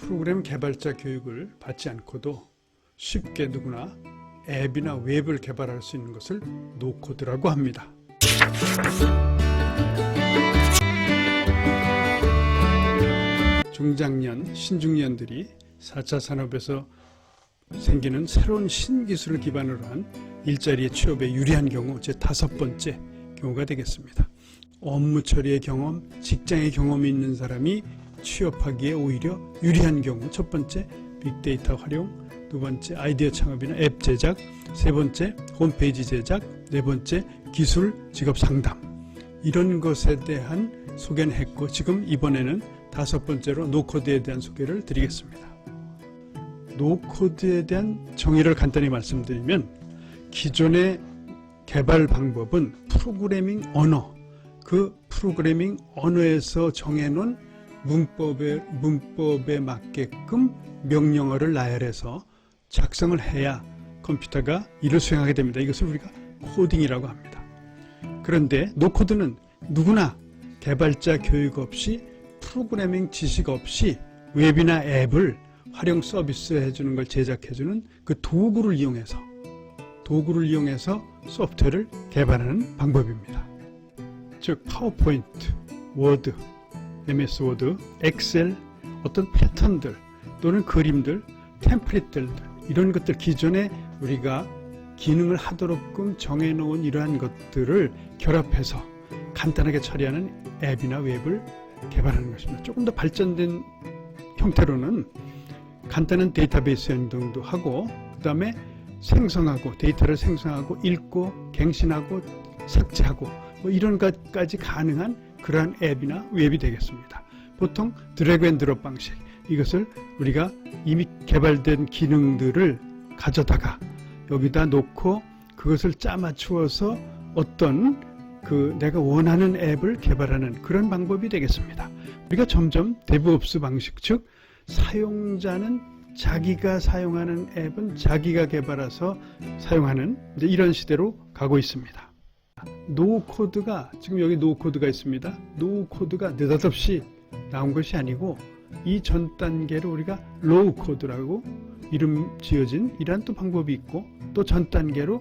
프로그램 개발자 교육을 받지 않고도 쉽게 누구나 앱이나 웹을 개발할 수 있는 것을 노코드라고 합니다. 중장년, 신중년들이 4차 산업에서 생기는 새로운 신기술을 기반으로 한 일자리의 취업에 유리한 경우 제 5번째 경우가 되겠습니다. 업무 처리의 경험, 직장의 경험이 있는 사람이 취업하기에 오히려 유리한 경우, 첫 번째 빅데이터 활용, 두 번째 아이디어 창업이나 앱 제작, 세 번째 홈페이지 제작, 네 번째 기술 직업 상담, 이런 것에 대한 소개는 했고, 지금 이번에는 5번째로 노코드에 대한 소개를 드리겠습니다. 노코드에 대한 정의를 간단히 말씀드리면, 기존의 개발 방법은 프로그래밍 언어, 그 프로그래밍 언어에서 정해놓은 문법에 맞게끔 명령어를 나열해서 작성을 해야 컴퓨터가 일을 수행하게 됩니다. 이것을 우리가 코딩이라고 합니다. 그런데 노코드는 누구나 개발자 교육 없이, 프로그래밍 지식 없이 웹이나 앱을 활용 서비스 해주는 걸 제작해주는 그 도구를 이용해서 소프트웨어를 개발하는 방법입니다. 즉 파워포인트, 워드, MS 워드, 엑셀, 어떤 패턴들 또는 그림들, 템플릿들, 이런 것들, 기존에 우리가 기능을 하도록끔 정해놓은 이러한 것들을 결합해서 간단하게 처리하는 앱이나 웹을 개발하는 것입니다. 조금 더 발전된 형태로는 간단한 데이터베이스 연동도 하고, 그 다음에 데이터를 생성하고 읽고 갱신하고 삭제하고 이런 것까지 가능한 그러한 앱이나 웹이 되겠습니다. 보통 드래그 앤 드롭 방식, 이것을 우리가 이미 개발된 기능들을 가져다가 여기다 놓고 그것을 짜맞추어서 어떤 내가 원하는 앱을 개발하는 그런 방법이 되겠습니다. 우리가 점점 데브옵스 방식, 즉 사용자는 자기가 사용하는 앱은 자기가 개발해서 사용하는 이런 시대로 가고 있습니다. 노코드가, 지금 여기 노코드가 있습니다. 노코드가 느닷없이 나온 것이 아니고, 이 전 단계로 우리가 로우코드라고 이름 지어진 이러한 또 방법이 있고, 또 전 단계로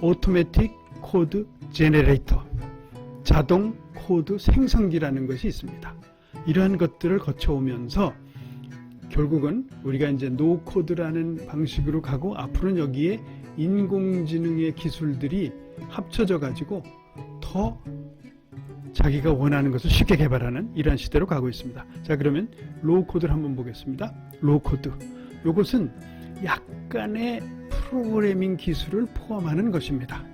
오토매틱 코드 제네레이터, 자동 코드 생성기라는 것이 있습니다. 이러한 것들을 거쳐오면서 결국은 우리가 이제 노코드라는 방식으로 가고, 앞으로는 여기에 인공지능의 기술들이 합쳐져 가지고 더 자기가 원하는 것을 쉽게 개발하는 이러한 시대로 가고 있습니다. 자, 그러면 로우코드를 한번 보겠습니다. 로우코드, 이것은 약간의 프로그래밍 기술을 포함하는 것입니다.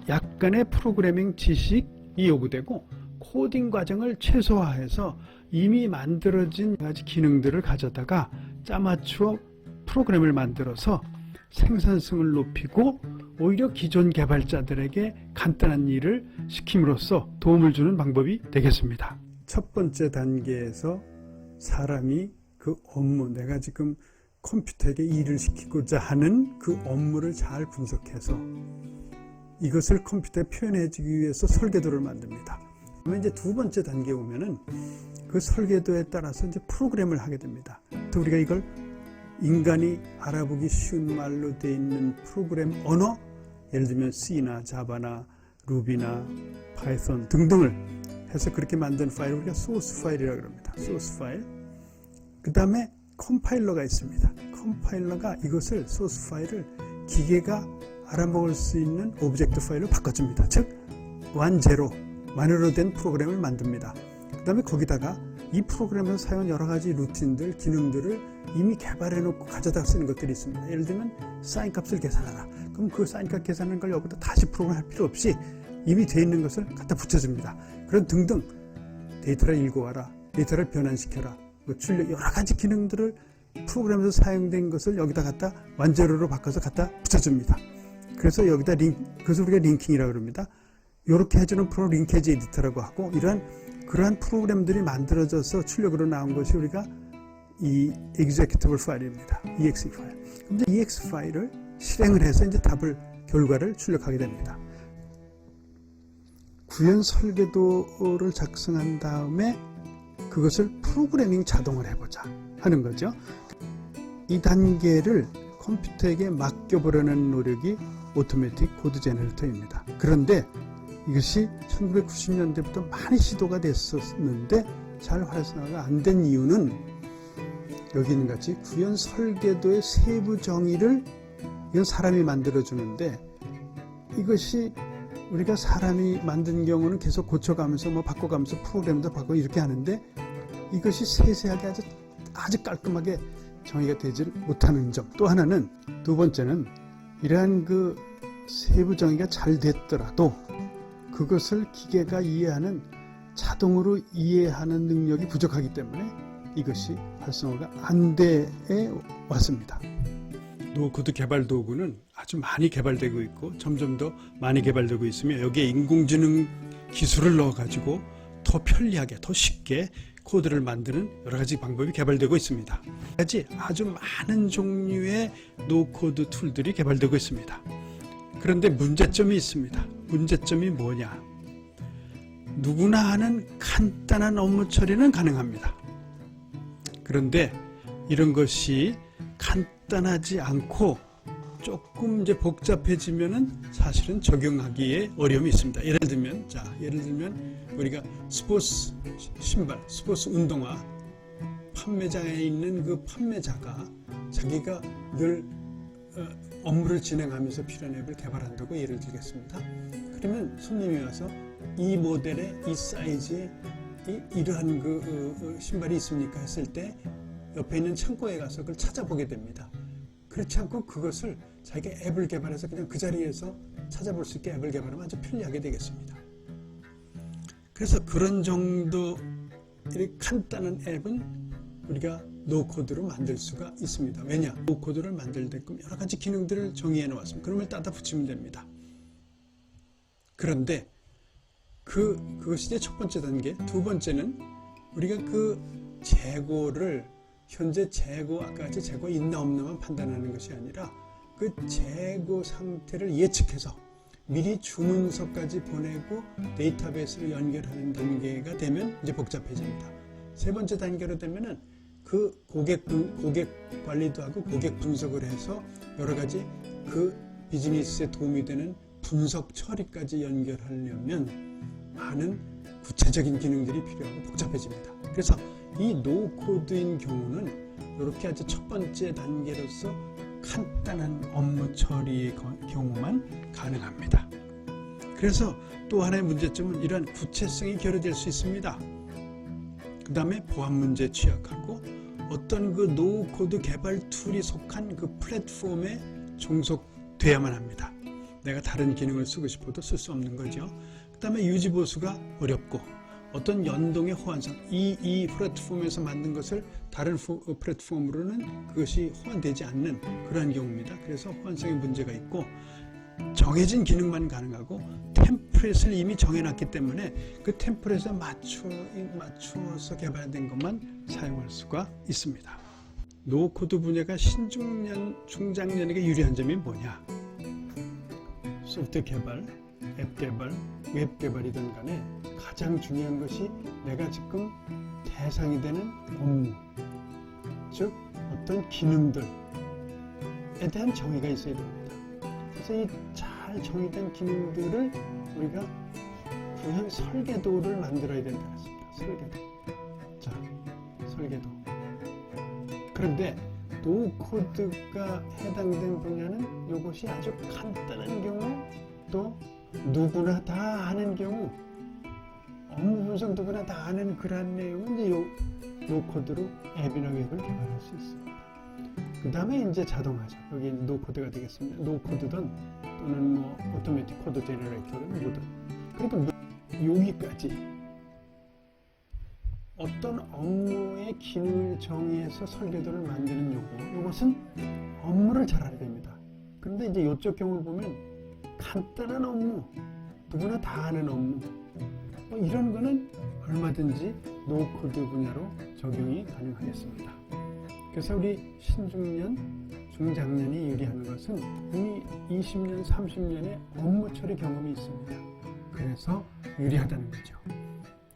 약간의 프로그래밍 지식이 요구되고, 코딩 과정을 최소화해서 이미 만들어진 가지 기능들을 가져다가 짜맞추어 프로그램을 만들어서 생산성을 높이고, 오히려 기존 개발자들에게 간단한 일을 시킴으로써 도움을 주는 방법이 되겠습니다. 첫 번째 단계에서 사람이 그 업무, 내가 지금 컴퓨터에게 일을 시키고자 하는 그 업무를 잘 분석해서 이것을 컴퓨터에 표현해주기 위해서 설계도를 만듭니다. 그러면 이제 두 번째 단계에 오면은 그 설계도에 따라서 이제 프로그램을 하게 됩니다. 또 우리가 이걸 인간이 알아보기 쉬운 말로 되어 있는 프로그램 언어, 예를 들면 C나 자바나 루비나 파이썬 등등을 해서 그렇게 만든 파일을 우리가 소스 파일이라고 합니다. 소스 파일. 그 다음에 컴파일러가 있습니다. 컴파일러가 이것을 소스 파일을 기계가 알아먹을 수 있는 오브젝트 파일로 바꿔줍니다. 즉 만으로 된 프로그램을 만듭니다. 그 다음에 거기다가 이 프로그램에서 사용한 여러 가지 루틴들, 기능들을 이미 개발해 놓고 가져다 쓰는 것들이 있습니다. 예를 들면 사인 값을 계산하라. 그럼 그 사인 값 계산하는 걸 여기다 다시 프로그램할 필요 없이 이미 되어 있는 것을 갖다 붙여줍니다. 그런 등등, 데이터를 읽어와라, 데이터를 변환시켜라, 출력, 여러 가지 기능들을 프로그램에서 사용된 것을 여기다 갖다 완제로로 바꿔서 갖다 붙여줍니다. 그래서 여기다 그래서 우리가 링킹이라고 합니다. 이렇게 해주는 프로 링케지 에디터라고 하고, 그러한 프로그램들이 만들어져서 출력으로 나온 것이 우리가 이 executable 파일입니다. exe 파일. 그럼 이제 exe 파일을 실행을 해서 이제 결과를 출력하게 됩니다. 구현 설계도를 작성한 다음에 그것을 프로그래밍 자동을 해보자 하는 거죠. 이 단계를 컴퓨터에게 맡겨보려는 노력이 오토매틱 코드 제너레이터입니다. 그런데 이것이 1990년대부터 많이 시도가 됐었는데 잘 활성화가 안 된 이유는 여기 있는 같이 구현 설계도의 세부 정의를 이건 사람이 만들어주는데 이것이 우리가 사람이 만든 경우는 계속 고쳐가면서 바꿔가면서 프로그램도 바꾸고 이렇게 하는데 이것이 세세하게 아주 깔끔하게 정의가 되질 못하는 점. 또 하나는 두 번째는 이러한 그 세부 정의가 잘 됐더라도 그것을 기계가 이해하는 자동으로 이해하는 능력이 부족하기 때문에 이것이 활성화가 안 돼 왔습니다. 노코드 개발 도구는 아주 많이 개발되고 있고 점점 더 많이 개발되고 있으며 여기에 인공지능 기술을 넣어가지고 더 편리하게 더 쉽게 코드를 만드는 여러 가지 방법이 개발되고 있습니다. 아주 많은 종류의 노코드 툴들이 개발되고 있습니다. 그런데 문제점이 있습니다. 문제점이 뭐냐? 누구나 하는 간단한 업무 처리는 가능합니다. 그런데 이런 것이 간단하지 않고 조금 이제 복잡해지면은 사실은 적용하기에 어려움이 있습니다. 예를 들면 우리가 스포츠 신발, 스포츠 운동화 판매장에 있는 그 판매자가 자기가 늘 업무를 진행하면서 필요한 앱을 개발한다고 예를 들겠습니다. 그러면 손님이 와서 이 모델의 이 사이즈에 이러한 그 신발이 있습니까 했을 때 옆에 있는 창고에 가서 그걸 찾아보게 됩니다. 그렇지 않고 그것을 자기가 앱을 개발해서 그냥 그 자리에서 찾아볼 수 있게 앱을 개발하면 아주 편리하게 되겠습니다. 그래서 그런 정도 이렇게 간단한 앱은 우리가 노코드로 만들 수가 있습니다. 왜냐? 노코드를 만들게끔 여러 가지 기능들을 정의해 놓았습니다. 그러면 따다 붙이면 됩니다. 그런데 그것이 이제 첫 번째 단계. 두 번째는 우리가 그 재고를 현재 아까 같이 재고 있나 없나만 판단하는 것이 아니라 그 재고 상태를 예측해서 미리 주문서까지 보내고 데이터베이스를 연결하는 단계가 되면 이제 복잡해집니다. 세 번째 단계로 되면은 그 고객 관리도 하고 고객 분석을 해서 여러 가지 그 비즈니스에 도움이 되는 분석 처리까지 연결하려면 많은 구체적인 기능들이 필요하고 복잡해집니다. 그래서 이 노코드인 경우는 이렇게 아주 첫 번째 단계로서 간단한 업무 처리의 경우만 가능합니다. 그래서 또 하나의 문제점은 이러한 구체성이 결여될 수 있습니다. 그 다음에 보안 문제에 취약하고 어떤 그 노코드 개발 툴이 속한 그 플랫폼에 종속돼야만 합니다. 내가 다른 기능을 쓰고 싶어도 쓸 수 없는 거죠. 그 다음에 유지 보수가 어렵고 어떤 연동의 호환성, 이 플랫폼에서 만든 것을 다른 플랫폼으로는 그것이 호환되지 않는 그러한 경우입니다. 그래서 호환성의 문제가 있고 정해진 기능만 가능하고 템플릿을 이미 정해놨기 때문에 그 템플릿에 맞추어서 개발된 것만 사용할 수가 있습니다. 노코드 분야가 신중년, 중장년에게 유리한 점이 뭐냐? 소프트웨어 개발, 앱 개발, 웹 개발이든 간에 가장 중요한 것이 내가 지금 대상이 되는 업무, 즉 어떤 기능들에 대한 정의가 있어야 됩니다. 그래서 이 잘 정의된 기능들을 우리가 구현 설계도를 만들어야 된다는 것입니다. 설계도. 자, 설계도. 그런데 노코드가 해당된 분야는 이것이 아주 간단한 경우 또 누구나 다 아는 경우 업무 분석 누구나 다 아는 그런 내용은 이제 노코드로 앱이나 웹을 개발할 수 있습니다. 그 다음에 이제 자동화죠. 여기 노코드가 되겠습니다. 노코드든 또는 오토매틱 코드 제너레이터든 뭐든. 그래도 여기까지 어떤 업무의 기능을 정의해서 설계도를 만드는 요것은 업무를 잘 알아야 됩니다. 그런데 이제 이쪽 경우를 보면 간단한 업무, 누구나 다 아는 업무, 이런 거는 얼마든지 노코드 분야로 적용이 가능하겠습니다. 그래서 우리 신중년, 중장년이 유리한 것은 이미 20년, 30년의 업무 처리 경험이 있습니다. 그래서 유리하다는 거죠.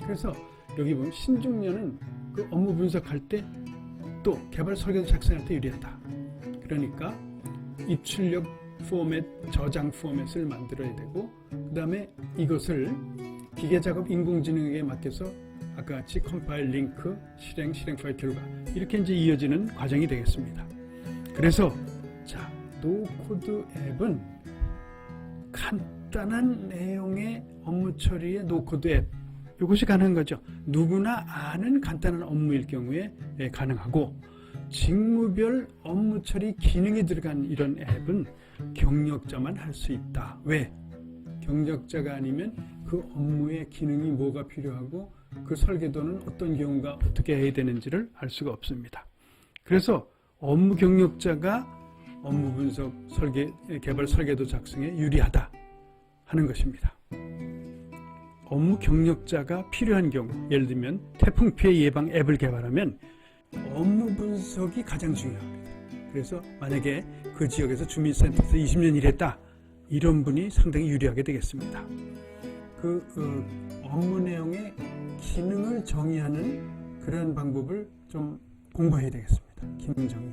그래서 여기 보면 신중년은 그 업무 분석할 때 또 개발 설계도 작성할 때 유리하다. 그러니까 입출력 포맷, 저장 포맷을 만들어야 되고, 그 다음에 이것을 기계작업 인공지능에게 맡겨서 아까 같이 컴파일, 링크, 실행 파일 결과 이렇게 이제 이어지는 과정이 되겠습니다. 그래서 자, 노코드 앱은 간단한 내용의 업무 처리의 노코드 앱, 이것이 가능한 거죠. 누구나 아는 간단한 업무일 경우에 가능하고, 직무별 업무 처리 기능이 들어간 이런 앱은 경력자만 할 수 있다. 왜? 경력자가 아니면 그 업무의 기능이 뭐가 필요하고 그 설계도는 어떤 경우가 어떻게 해야 되는지를 알 수가 없습니다. 그래서 업무 경력자가 업무 분석, 개발 설계도 작성에 유리하다 하는 것입니다. 업무 경력자가 필요한 경우, 예를 들면 태풍 피해 예방 앱을 개발하면 업무 분석이 가장 중요합니다. 그래서 만약에 그 지역에서 주민센터에서 20년 일했다, 이런 분이 상당히 유리하게 되겠습니다. 그 업무 내용의 기능을 정의하는 그런 방법을 좀 공부해야 되겠습니다. 기능 정의.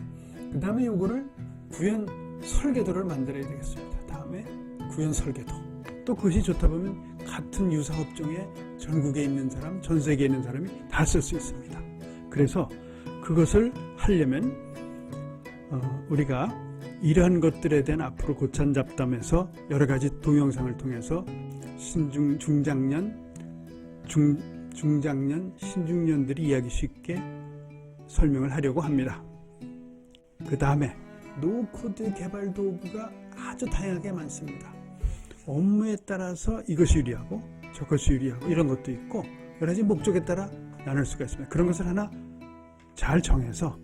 그 다음에 이거를 구현 설계도를 만들어야 되겠습니다. 다음에 구현 설계도. 또 그것이 좋다 보면 같은 유사 업종에 전국에 있는 사람, 전 세계에 있는 사람이 다 쓸 수 있습니다. 그래서 그것을 하려면 우리가 이러한 것들에 대한 앞으로 고찬 잡담에서 여러 가지 동영상을 통해서 중장년, 신중년들이 이해하기 쉽게 설명을 하려고 합니다. 그 다음에 노코드 개발 도구가 아주 다양하게 많습니다. 업무에 따라서 이것이 유리하고 저것이 유리하고 이런 것도 있고 여러 가지 목적에 따라 나눌 수가 있습니다. 그런 것을 하나 잘 정해서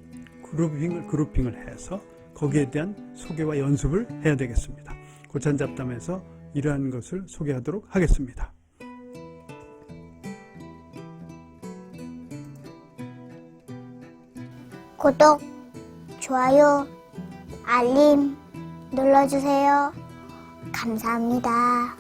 그룹핑을 해서 거기에 대한 소개와 연습을 해야 되겠습니다. 고찬 잡담에서 이러한 것을 소개하도록 하겠습니다. 구독, 좋아요, 알림 눌러주세요. 감사합니다.